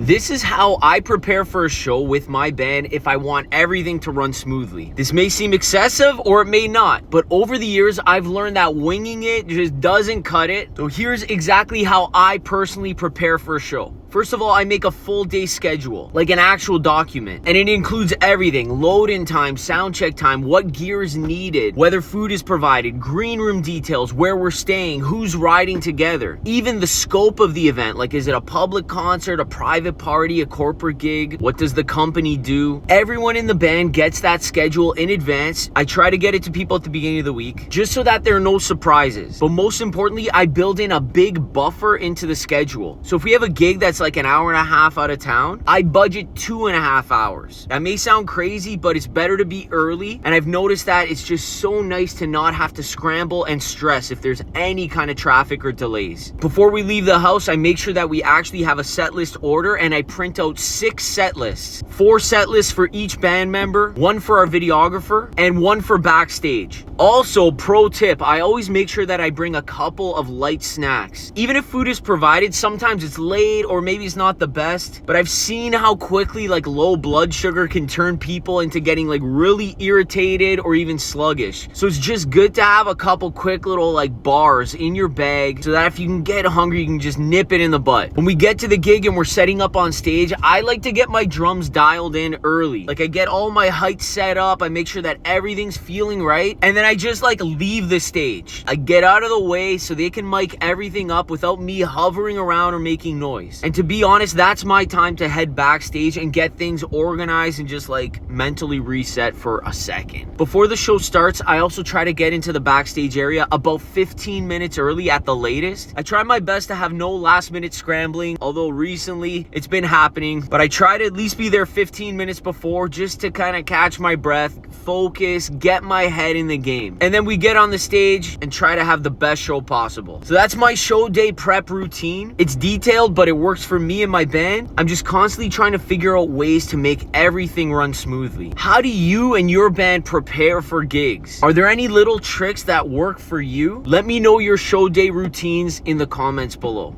This is how I prepare for a show with my band if I want everything to run smoothly. This may seem excessive or it may not, but over the years I've learned that winging it just doesn't cut it. So here's exactly how I personally prepare for a show. First of all, I make a full day schedule, like an actual document, and it includes everything: load-in time, sound check time, what gear is needed, whether food is provided, green room details, where we're staying, who's riding together, even the scope of the event, like is it a public concert, a private party, a corporate gig, what does the company do? Everyone in the band gets that schedule in advance. I try to get it to people at the beginning of the week, just so that there are no surprises. But most importantly, I build in a big buffer into the schedule. So if we have a gig that's like an hour and a half out of town, I budget 2.5 hours. That may sound crazy, but it's better to be early. And I've noticed that it's just so nice to not have to scramble and stress if there's any kind of traffic or delays. Before we leave the house, I make sure that we actually have a set list order, and I print out 6 set lists. 4 set lists for each band member, 1 for our videographer, and 1 for backstage. Also, pro tip, I always make sure that I bring a couple of light snacks. Even if food is provided, sometimes it's late or maybe it's not the best, but I've seen how quickly like low blood sugar can turn people into getting like really irritated or even sluggish. So it's just good to have a couple quick little like bars in your bag so that if you can get hungry, you can just nip it in the butt. When we get to the gig and we're setting up on stage, I like to get my drums dialed in early. Like I get all my heights set up, I make sure that everything's feeling right, and then I just like leave the stage. I get out of the way so they can mic everything up without me hovering around or making noise. And to be honest, that's my time to head backstage and get things organized and just like mentally reset for a second. Before the show starts, I also try to get into the backstage area about 15 minutes early at the latest. I try my best to have no last minute scrambling, although recently it's been happening, but I try to at least be there 15 minutes before just to kind of catch my breath, focus, get my head in the game. And then we get on the stage and try to have the best show possible. So that's my show day prep routine. It's detailed, but it works for me and my band. I'm just constantly trying to figure out ways to make everything run smoothly. How do you and your band prepare for gigs? Are there any little tricks that work for you? Let me know your show day routines in the comments below.